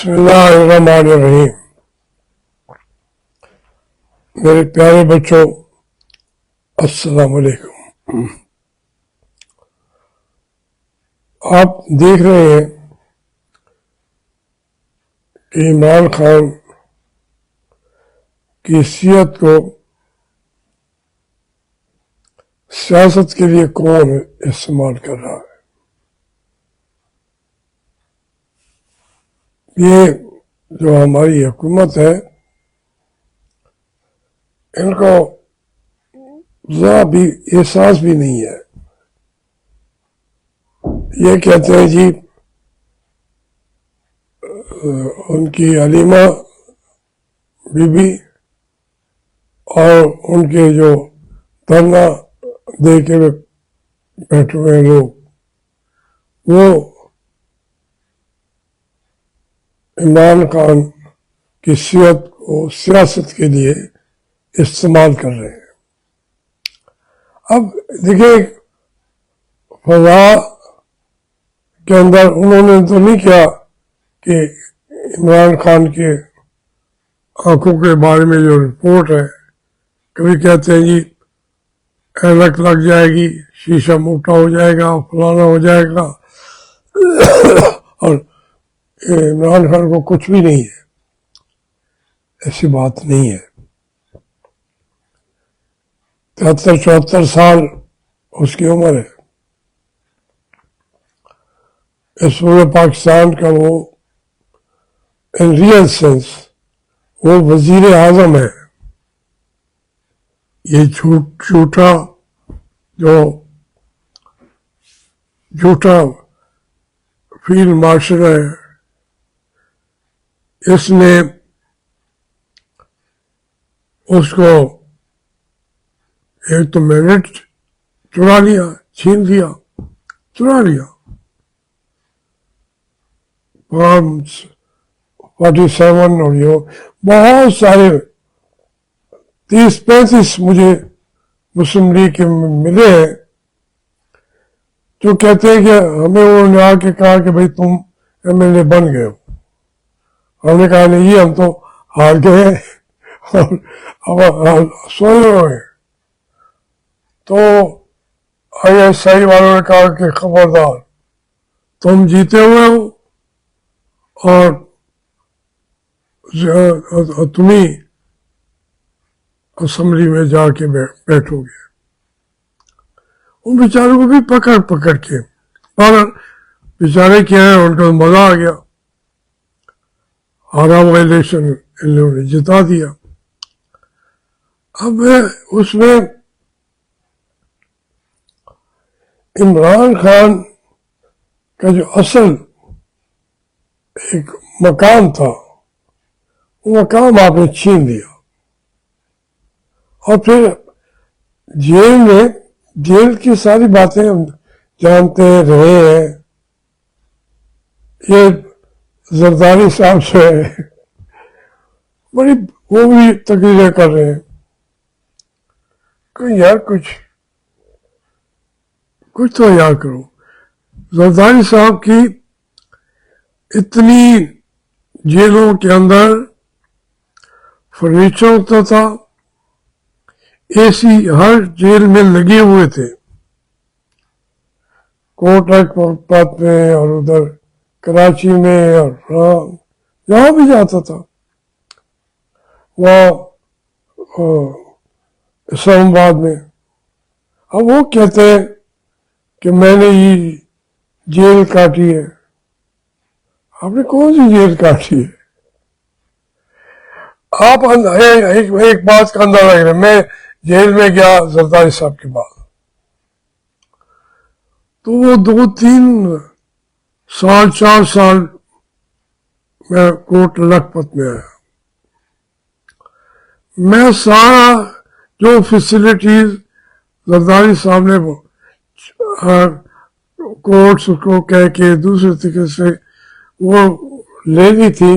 بسم اللہ الرحمن الرحیم۔ میرے پیارے بچوں، السلام علیکم۔ آپ دیکھ رہے ہیں کہ عمران خان کی صحت کو سیاست کے لیے کون استعمال کر رہا ہے۔ یہ جو ہماری حکومت ہے، ان کو ذرا بھی احساس بھی نہیں ہے۔ یہ کہتے ہیں جی ان کی حلیمہ بی بی اور ان کے جو دھرنا دے کے بیٹھے ہوئے لوگ، وہ عمران خان کی صحت کو سیاست کے لیے استعمال کر رہے ہیں۔ اب دیکھیں، فضا کے اندر انہوں نے تو نہیں کیا کہ عمران خان کے آنکھوں کے بارے میں جو رپورٹ ہے، کبھی کہتے ہیں جی اینک لگ جائے گی، شیشہ موٹا ہو جائے گا، فلانا ہو جائے گا، اور عمران خان کو کچھ بھی نہیں ہے۔ ایسی بات نہیں ہے۔ 73-74 سال اس کی عمر ہے۔ اس پورے پاکستان کا وہ ان ریئل سینس وہ وزیر اعظم ہے۔ یہ جھوٹا فیلڈ مارشل ہے، اس نے اس کو ایک تو مینڈیٹ چرا لیا، چھین لیا، چرا لیا۔ 47 اور یہ بہت سارے 30-35 مجھے مسلم لیگ کے ملے ہیں جو کہتے ہیں کہ ہمیں انہوں نے آ کے کہا کہ بھائی تم MLA بن گئے ہو۔ ہم نے کہا نہیں، ہم تو ہار گئے اور اب سوئے ہوئے۔ تو ISI والوں نے کہا کہ خبردار، تم جیتے ہوئے ہو اور تمہیں اسمبلی میں جا کے بیٹھو گے۔ ان بیچاروں کو بھی پکڑ کے، اور بیچارے کیا ہیں، ان کو مزہ آ گیا، ہارا ہوا الیکشن ان لوگوں نے جتا دیا۔ اب اس میں عمران خان کا جو اصل ایک مقام تھا، وہ مقام آپ نے چھین لیا، اور پھر جیل کی ساری باتیں ہم جانتے رہے ہیں۔ یہ زرداری صاحب سے بڑی وہ بھی تقریریں کر رہے ہیں کہ یار کچھ تو یاد کرو۔ زرداری صاحب کی اتنی جیلوں کے اندر فرنیچر ہوتا تھا، AC ہر جیل میں لگے ہوئے تھے، کوٹک پت میں اور ادھر کراچی میں اور جہاں بھی جاتا تھا، وہاں اسلام آباد میں۔ اب وہ کہتے ہیں کہ میں نے یہ جیل کاٹی ہے۔ آپ نے کون سی جیل کاٹی ہے؟ آپ ایک بات کا اندازہ رکھ رہے ہیں، میں جیل میں گیا زرداری صاحب کے بعد، تو وہ 2-3 سال 4 سال میں کوٹ لکھپت میں آیا۔ میں سارا جو فیسلٹیز زرداری صاحب نے کورٹس کو کہہ کے دوسرے طریقے سے وہ لے لی تھی،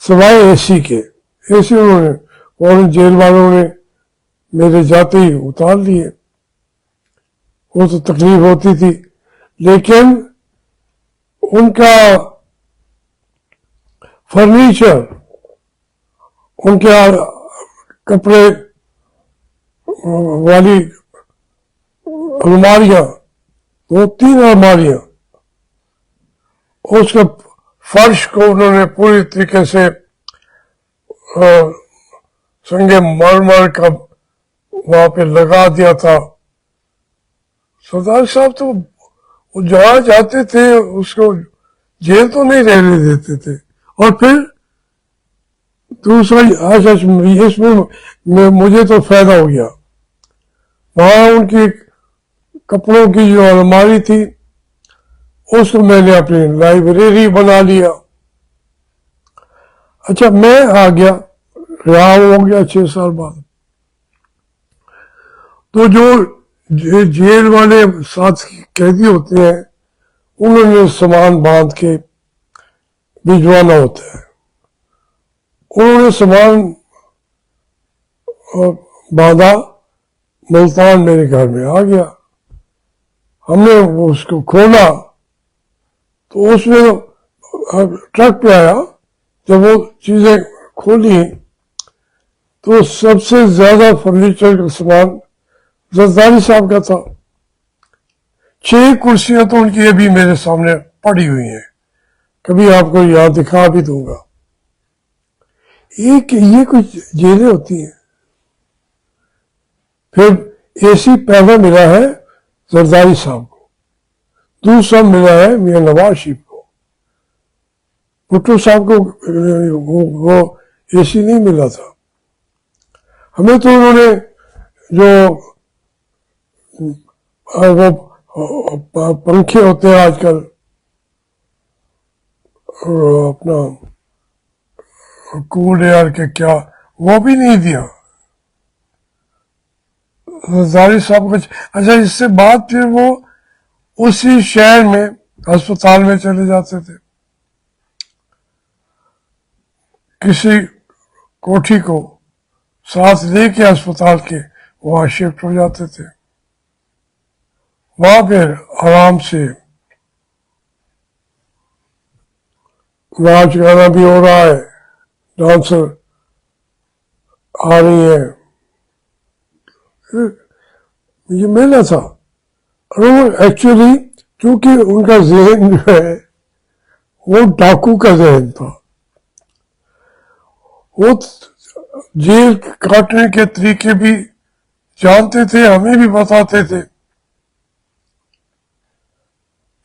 سوائے AC کے۔ AC انہوں نے فوراً جیل والوں نے میرے جاتے ہی اتار لیے۔ وہ تو تکلیف ہوتی تھی، لیکن ان کا فرنیچر، ان کے کپڑے والی الماریاں، 2-3 الماریاں، اس کے فرش کو انہوں نے پوری طریقے سے سنگ مرمر کا وہاں پہ لگا دیا تھا. سردار صاحب تو وہ جہاں جاتے تھے اس کو جیل تو نہیں رہنے دیتے تھے. اور پھر دوسرا اس میں مجھے تو فائدہ ہو گیا. وہاں ان کی کپڑوں کی جو الماری تھی اس کو میں نے اپنی لائبریری بنا لیا. اچھا میں آ گیا، رہا ہو گیا 6 سال بعد. تو جو جیل والے ساتھ قیدی ہوتے ہیں انہوں نے سامان باندھ کے بھجوانا ہوتا ہے. انہوں نے سامان باندھا، ملتان میرے گھر میں آ گیا. ہم نے اس کو کھولا تو اس میں ٹرک پہ آیا. جب وہ چیزیں کھولی تو سب سے زیادہ فرنیچر کا سامان زرداری صاحب کا تھا. 6 کرسیاں تو ان کی ابھی میرے سامنے پڑی ہوئی ہیں، کبھی آپ کو یہاں دکھا بھی دوں گا. یہ کچھ جیلیں ہوتی ہیں. پھر اے سی پہلا ملا ہے زرداری صاحب کو، دوسرا ملا ہے میاں نواز شریف کو. بھٹو صاحب کو وہ اے سی نہیں ملا تھا. ہمیں تو انہوں نے جو وہ پنکھے ہوتے ہیں آج کل اپنا کول ایئر کے کیا، وہ بھی نہیں دیا زرداری صاحب کو. اچھا اس سے بعد پھر وہ اسی شہر میں ہسپتال میں چلے جاتے تھے، کسی کوٹھی کو ساتھ لے کے ہسپتال کے وہاں شفٹ ہو جاتے تھے. وہاں پھر آرام سے ناچ گانا بھی ہو رہا ہے، ڈانسر آ رہی ہے. یہ میلہ تھا. ایکچولی چونکہ ان کا ذہن جو ہے وہ ڈاکو کا ذہن تھا. وہ جیل کاٹنے کے طریقے بھی جانتے تھے، ہمیں بھی بتاتے تھے.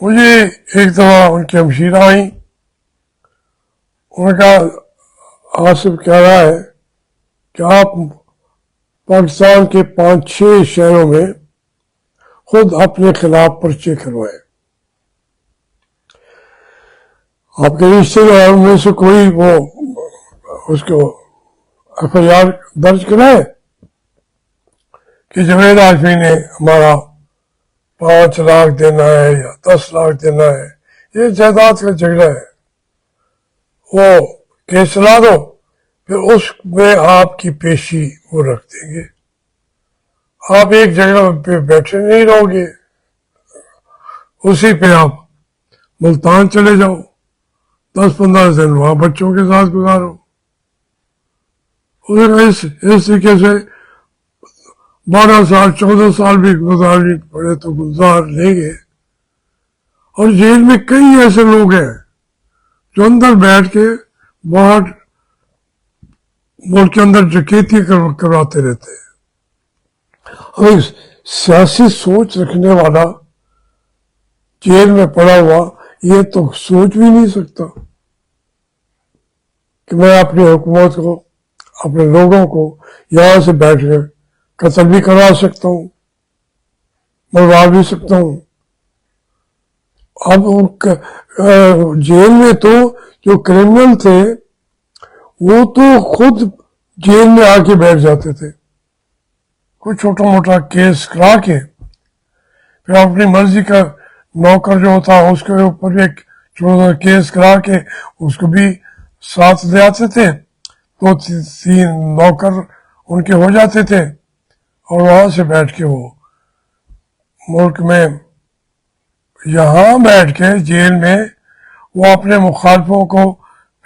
مجھے ایک دفعہ ان کی ہمشیرہ آئیں، انہوں نے کہا آصف کہہ رہا ہے کہ آپ پاکستان کے 5-6 شہروں میں خود اپنے خلاف پرچے کروائے. آپ کے رشتے دار میں سے کوئی وہ اس کو ایف آئی آر درج کرائے کہ جاوید ہاشمی نے ہمارا 5 لاکھ دینا ہے یا 10 لاکھ دینا ہے، یہ جائیداد کا جھگڑا ہے، وہ کیس چلا دو، پھر اس میں آپ کی پیشی وہ رکھ دیں گے. آپ ایک جگہ پہ بیٹھے نہیں رہو گے، اسی پہ آپ ملتان چلے جاؤ، 10-15 دن وہاں بچوں کے ساتھ گزارو. اس طریقے سے 12 سال 14 سال بھی گزارنے پڑے تو گزار لیں گے. اور جیل میں کئی ایسے لوگ ہیں جو اندر بیٹھ کے باہر ملک کے اندر ڈکیتی کرواتے رہتے ہیں. اور سیاسی سوچ رکھنے والا جیل میں پڑا ہوا یہ تو سوچ بھی نہیں سکتا کہ میں اپنی حکومت کو، اپنے لوگوں کو یہاں سے بیٹھ کر قتل بھی کروا سکتا ہوں، مروا بھی سکتا ہوں. اب جیل میں تو جو کرمنل تھے وہ تو خود جیل میں آ کے بیٹھ جاتے تھے، کوئی چھوٹا موٹا کیس کرا کے پھر اپنی مرضی کا نوکر جو ہوتا اس کے اوپر بھی ایک چھوٹا کیس کرا کے اس کو بھی ساتھ لے آتے تھے. 2-3 نوکر ان کے ہو جاتے تھے اور وہاں سے بیٹھ کے وہ ملک میں یہاں بیٹھ کے جیل میں وہ اپنے مخالفوں کو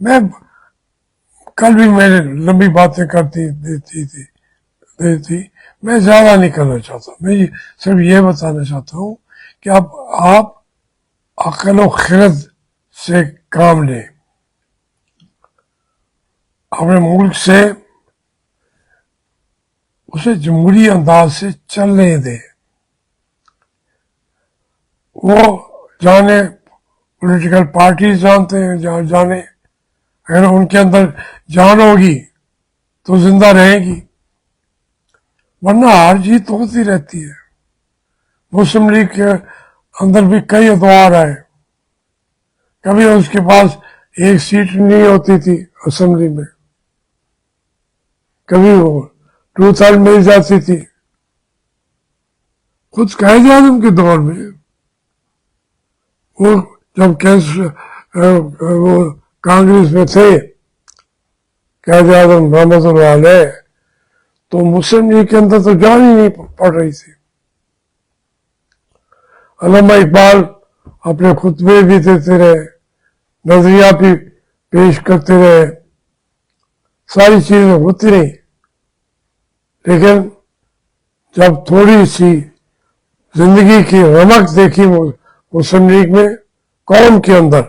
میں کل بھی میں نے لمبی باتیں کرتی تھی، میں زیادہ نہیں کرنا چاہتا، میں صرف یہ بتانا چاہتا ہوں کہ اب آپ عقل و خرد سے کام لیں، اپنے ملک سے اسے جمہوری انداز سے چلنے دیں. وہ جانے پولیٹیکل پارٹیز جانتے ہیں، جانے، اگر ان کے اندر جان ہوگی تو زندہ رہے گی، ورنہ ہار جیت ہوتی رہتی ہے. مسلم لیگ کے اندر بھی کئی ادوار آئے، کبھی اس کے پاس ایک سیٹ نہیں ہوتی تھی اسمبلی میں، کبھی وہ 2/3 مل جاتی تھی. خود قائد اعظم کے دور میں وہ جب وہ کانگریس میں تھے قائد اعظم رحمۃ اللہ علیہ، تو مسلم لیگ کے اندر تو جان ہی نہیں پڑ رہی تھی. علامہ اقبال اپنے خطبے بھی دیتے رہے، نظریہ بھی پیش کرتے رہے، ساری چیزیں ہوتی رہی، لیکن جب تھوڑی سی زندگی کی رمق دیکھی مسلم لیگ میں، قوم کے اندر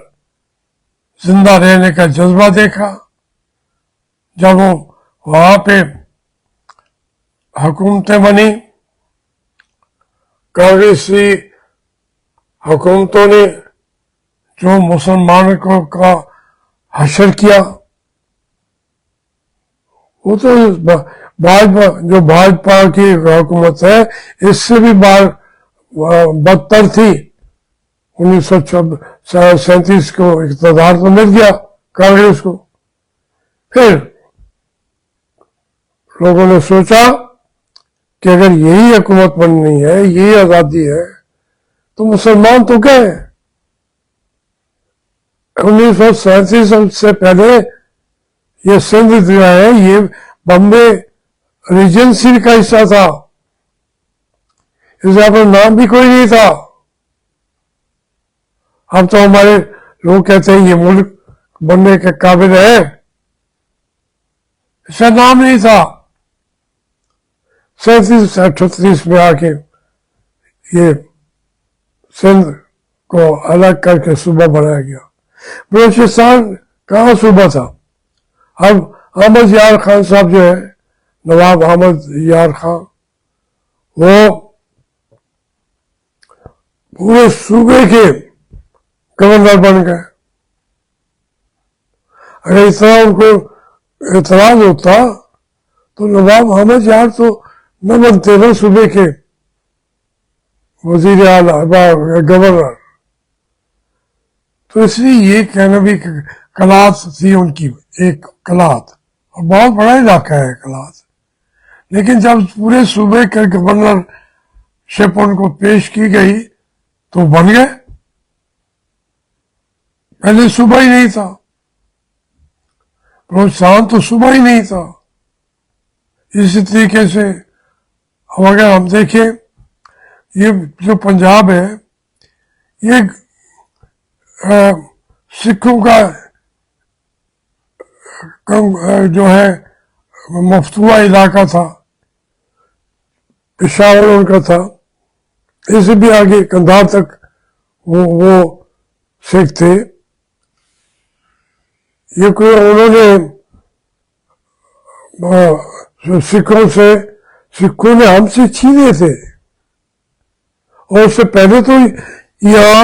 زندہ رہنے کا جذبہ دیکھا، جب وہ وہاں پہ حکومتیں بنی، کانگریسی حکومتوں نے جو مسلمانوں کا حشر کیا، وہ تو جو بھاجپا کی حکومت ہے اس سے بھی بدتر تھی. 1937 کو اقتدار تو مل گیا کانگریس کو. پھر لوگوں نے سوچا کہ اگر یہی حکومت بننی ہے، یہی آزادی ہے، تو مسلمان تو کیا ہے. 1937 سے پہلے یہ سندھ جو ہے یہ بمبے ریجنسی کا حصہ تھا، اس کا نام بھی کوئی نہیں تھا. اب تو ہمارے لوگ کہتے ہیں یہ ملک بننے کے قابل ہے، اس کا نام نہیں تھا. 37-38 میں آ کے یہ سندھ کو الگ کر کے صوبہ بنایا گیا. بلوچستان کہاں صوبہ تھا؟ اب احمد یار خان صاحب جو ہے، نواب احمد یار خان، وہ پورے صوبے کے گورنر بن گئے. اگر اس طرح ان کو اعتراض ہوتا تو نواب احمد یار تو نہ بنتے نا صوبے کے وزیر اعلیٰ گورنر. تو اس لیے یہ کہنا بھی کلات تھی ان کی، ایک کلات، اور بہت بڑا علاقہ ہے کلات. لیکن جب پورے صوبے کے گورنر شپ ان کو پیش کی گئی تو بن گئے. پہلے صوبہ ہی نہیں تھا، بلوچستان تو صوبہ ہی نہیں تھا. اسی طریقے سے اب اگر ہم دیکھیں، یہ جو پنجاب ہے یہ سکھوں کا جو ہے مفتوحہ علاقہ تھا، پشاور ان کا تھا، اس سے بھی آگے کندھار تک وہ سکھ تھے. یہ کوئی انہوں نے سکھوں نے ہم سے چھینے تھے. اور اس سے پہلے تو یہاں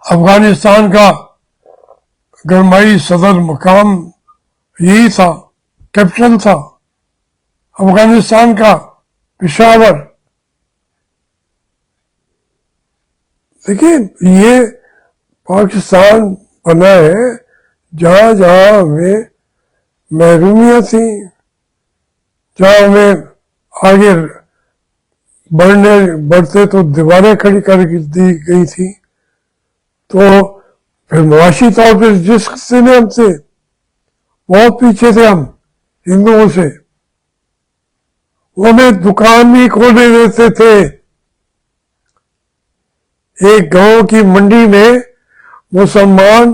افغانستان کا گرمائی صدر مقام یہی تھا، کیپٹل تھا افغانستان کا، پشاور. دیکھیں یہ پاکستان بنا ہے جہاں جہاں ہمیں محرومیاں تھیں، جہاں ہمیں آگے بڑھتے تو دیواریں کھڑی کر دی گئی تھی. تو پھر معاشی طور پہ جس قصے میں ہم تھے بہت پیچھے تھے، ہم ہندوؤں سے، وہ ہمیں دکان بھی کھولنے دیتے تھے. ایک گاؤں کی منڈی میں مسلمان